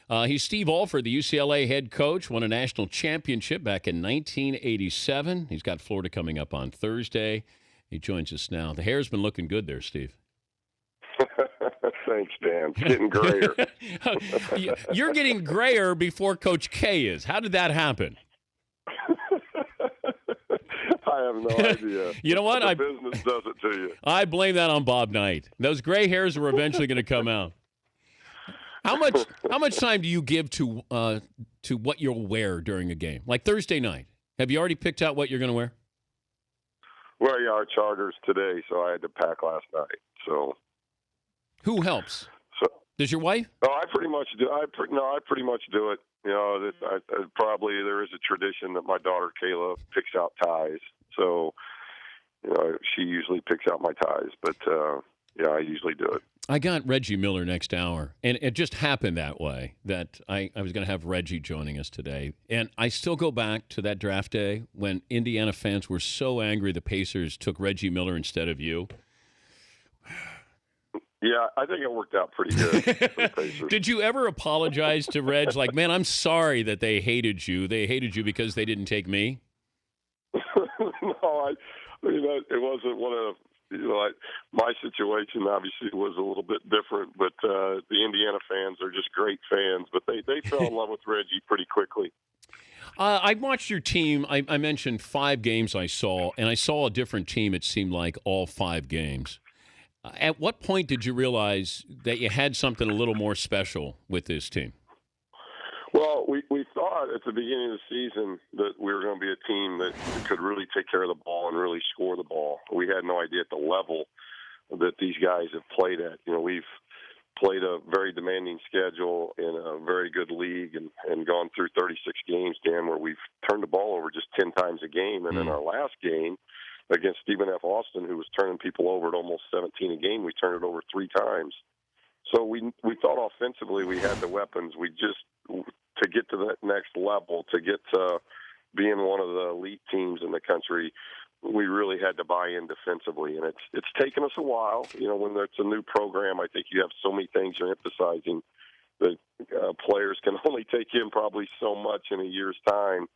He's Steve Alford, the UCLA head coach, won a national championship back in 1987. He's got Florida coming up on Thursday. He joins us now. The hair's been looking good there, Steve. Thanks, Dan. It's getting grayer. You're getting grayer before Coach K is. How did that happen? I have no idea. You know what? The business does it to you. I blame that on Bob Knight. Those gray hairs are eventually going to come out. How much time do you give to what you'll wear during a game? Like Thursday night. Have you already picked out what you're going to wear? Well, yeah, our charter's today, so I had to pack last night. So who helps? So does your wife? Oh, I pretty much do. I pretty much do it. You know, probably there is a tradition that my daughter Kayla picks out ties. So, you know, she usually picks out my ties, but yeah, I usually do it. I got Reggie Miller next hour, and it just happened that way that I was going to have Reggie joining us today. And I still go back to that draft day when Indiana fans were so angry the Pacers took Reggie Miller instead of you. Yeah, I think it worked out pretty good for the Pacers. Did you ever apologize to Reg? Like, man, I'm sorry that they hated you. They hated you because they didn't take me? No, I mean, it wasn't one of, my situation obviously was a little bit different, but the Indiana fans are just great fans, but they fell in love with Reggie pretty quickly. I watched your team. I mentioned 5 games I saw, and I saw a different team, it seemed like, all 5 games. At what point did you realize that you had something a little more special with this team? Well, we thought at the beginning of the season that we were going to be a team that could really take care of the ball and really score the ball. We had no idea at the level that these guys have played at. You know, we've played a very demanding schedule in a very good league and gone through 36 games, Dan, where we've turned the ball over just 10 times a game. And in our last game, against Stephen F. Austin, who was turning people over at almost 17 a game, we turned it over 3 times. So we thought offensively we had the weapons. We just, to get to that next level, to get to being one of the elite teams in the country, we really had to buy in defensively. And it's taken us a while. You know, when it's a new program, I think you have so many things you're emphasizing that players can only take in probably so much in a year's time.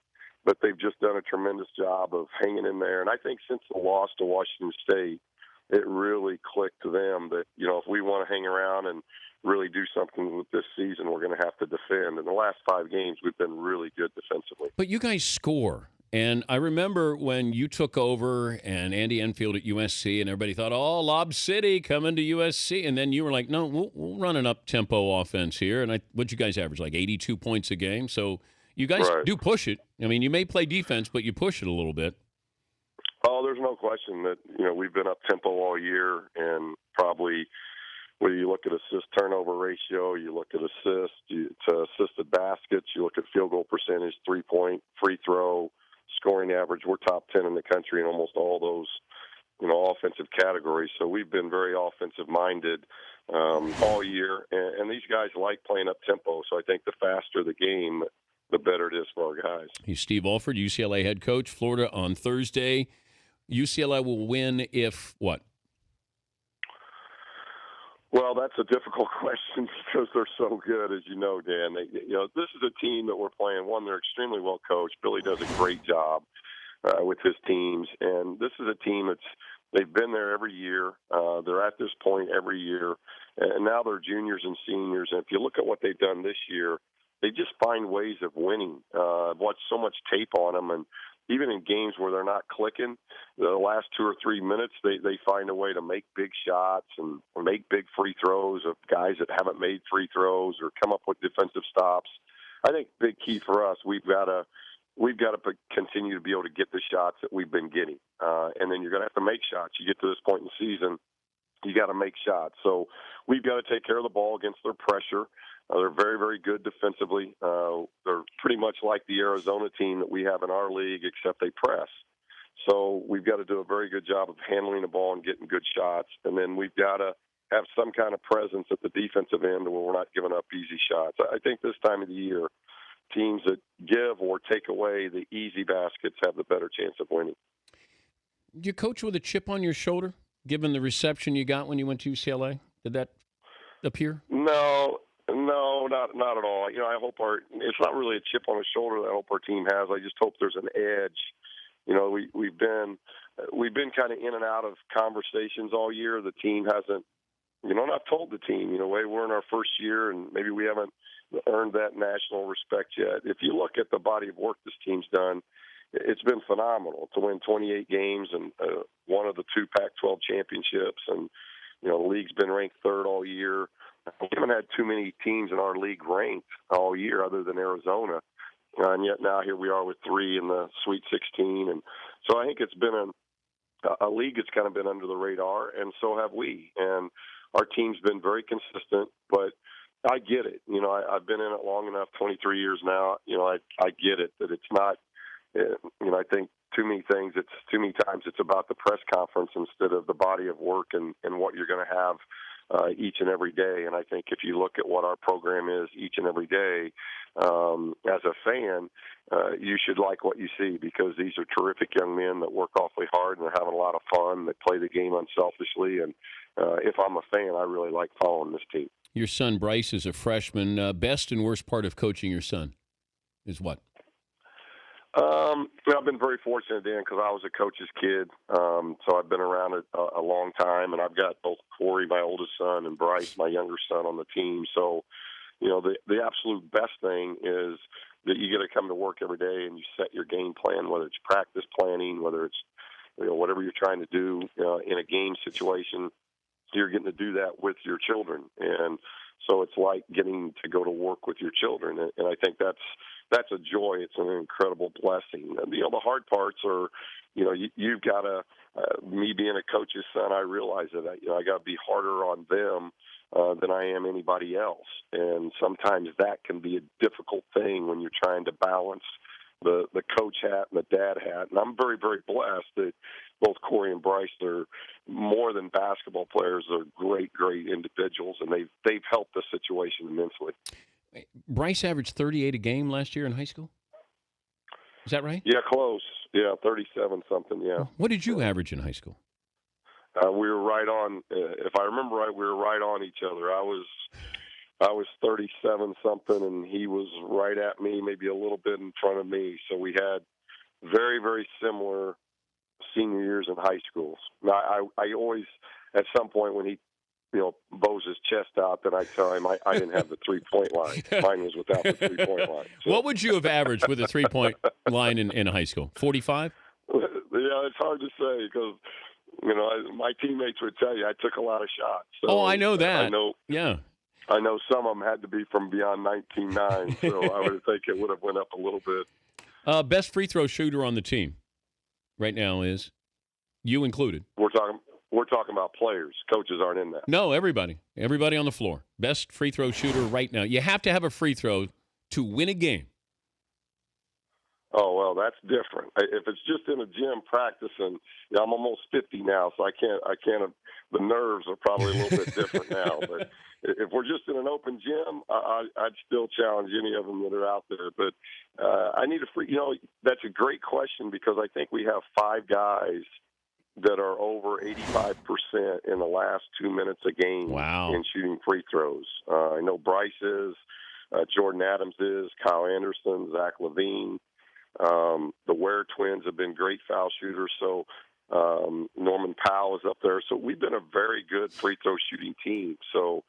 But they've just done a tremendous job of hanging in there. And I think since the loss to Washington State, it really clicked to them that, you know, if we want to hang around and really do something with this season, we're going to have to defend. In the last 5 games, we've been really good defensively. But you guys score. And I remember when you took over and Andy Enfield at USC and everybody thought, oh, Lob City coming to USC. And then you were like, no, we'll run an up-tempo offense here. And what'd you guys average, like 82 points a game? So you guys do push it. I mean, you may play defense, but you push it a little bit. Oh, there's no question that, you know, we've been up tempo all year, and probably whether you look at assist-turnover ratio, you look at assisted baskets, you look at field goal percentage, 3-point, free throw, scoring average, we're top 10 in the country in almost all those, you know, offensive categories. So we've been very offensive-minded all year, and these guys like playing up tempo. So I think the faster the game, the better it is for our guys. He's Steve Alford, UCLA head coach. Florida on Thursday. UCLA will win if what? Well, that's a difficult question because they're so good, as you know, Dan. This is a team that we're playing. One, they're extremely well coached. Billy does a great job with his teams, and this is a team they've been there every year. They're at this point every year, and now they're juniors and seniors. And if you look at what they've done this year, they just find ways of winning. I've watched so much tape on them, and even in games where they're not clicking, the last 2 or 3 minutes, they find a way to make big shots and make big free throws of guys that haven't made free throws or come up with defensive stops. I think big key for us, we've got to continue to be able to get the shots that we've been getting, and then you're going to have to make shots. You get to this point in the season, you got to make shots. So we've got to take care of the ball against their pressure. They're very, very good defensively. They're pretty much like the Arizona team that we have in our league, except they press. So we've got to do a very good job of handling the ball and getting good shots. And then we've got to have some kind of presence at the defensive end where we're not giving up easy shots. I think this time of the year, teams that give or take away the easy baskets have the better chance of winning. Did you coach with a chip on your shoulder, given the reception you got when you went to UCLA? Did that appear? No. No, not at all. You know, I hope it's not really a chip on the shoulder that I hope our team has. I just hope there's an edge. You know, we've been kind of in and out of conversations all year. The team hasn't, you know, and I've told the team, you know, we're in our first year and maybe we haven't earned that national respect yet. If you look at the body of work this team's done, it's been phenomenal to win 28 games and one of the 2 Pac-12 championships. And, you know, the league's been ranked 3rd all year. We haven't had too many teams in our league ranked all year other than Arizona. And yet now here we are with 3 in the Sweet 16. And so I think it's been a league that's kind of been under the radar, and so have we. And our team's been very consistent, but I get it. You know, I've been in it long enough, 23 years now. You know, I get it that it's not, you know, I think too many times it's about the press conference instead of the body of work and what you're going to have each and every day. And I think if you look at what our program is each and every day, as a fan, you should like what you see because these are terrific young men that work awfully hard and they're having a lot of fun. They play the game unselfishly. And if I'm a fan, I really like following this team. Your son, Bryce, is a freshman. Best and worst part of coaching your son is what? I've been very fortunate, Dan, because I was a coach's kid. So I've been around it a long time, and I've got both Corey, my oldest son, and Bryce, my younger son, on the team. So, you know, the absolute best thing is that you get to come to work every day and you set your game plan, whether it's practice planning, whether it's, you know, whatever you're trying to do in a game situation. You're getting to do that with your children, and so it's like getting to go to work with your children, and I think that's a joy. It's an incredible blessing. You know, the hard parts are, you know, you've got to. Me being a coach's son, I realize that I got to be harder on them than I am anybody else, and sometimes that can be a difficult thing when you're trying to balance the coach hat and the dad hat. And I'm very, very blessed that both Corey and Bryce are more than basketball players. They're great, great individuals, and they've helped the situation immensely. Bryce averaged 38 a game last year in high school. Is that right? Yeah, close. Yeah, 37 something. Yeah. What did you average in high school? We were right on. If I remember right, we were right on each other. I was 37 something, and he was right at me, maybe a little bit in front of me. So we had very, very similar senior years in high schools. Now, I always, at some point when he, you know, bows his chest out, then I tell him I didn't have the 3-point line. Mine was without the 3-point line. So. What would you have averaged with a 3-point line in high school? 45? Yeah, it's hard to say because, you know, my teammates would tell you I took a lot of shots. So I know that. I know. Yeah. I know some of them had to be from beyond 19.9, so I would think it would have went up a little bit. Best free throw shooter on the team right now is you included. We're talking about players. Coaches aren't in that. No, everybody on the floor. Best free throw shooter right now. You have to have a free throw to win a game. Oh, well, that's different. If it's just in a gym practicing, you know, I'm almost 50 now, so I can't. The nerves are probably a little bit different now. But if we're just in an open gym, I'd still challenge any of them that are out there. But I need a free. You know, that's a great question because I think we have 5 guys that are over 85% in the last 2 minutes a game in shooting free throws. I know Bryce is, Jordan Adams is, Kyle Anderson, Zach Levine. The Ware twins have been great foul shooters, so Norman Powell is up there. So we've been a very good free throw shooting team. So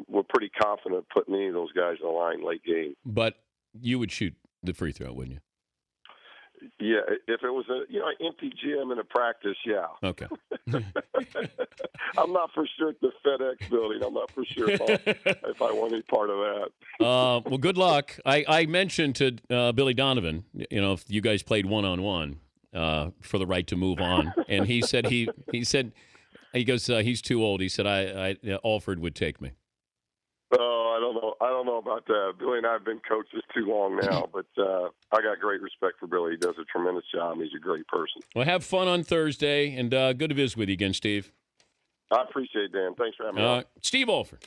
we're pretty confident putting any of those guys in the line late game. But you would shoot the free throw, wouldn't you? Yeah, if it was an empty gym in a practice, yeah. Okay. I'm not for sure at the FedEx building. I'm not for sure if I want any part of that. Well, good luck. I mentioned to Billy Donovan, you know, if you guys played one-on-one for the right to move on, and he said he goes he's too old. He said Alford would take me. Oh, I don't know about that. Billy and I have been coaches too long now, but I got great respect for Billy. He does a tremendous job. He's a great person. Well, have fun on Thursday, and good to visit with you again, Steve. I appreciate it, Dan. Thanks for having me on. Steve Alford.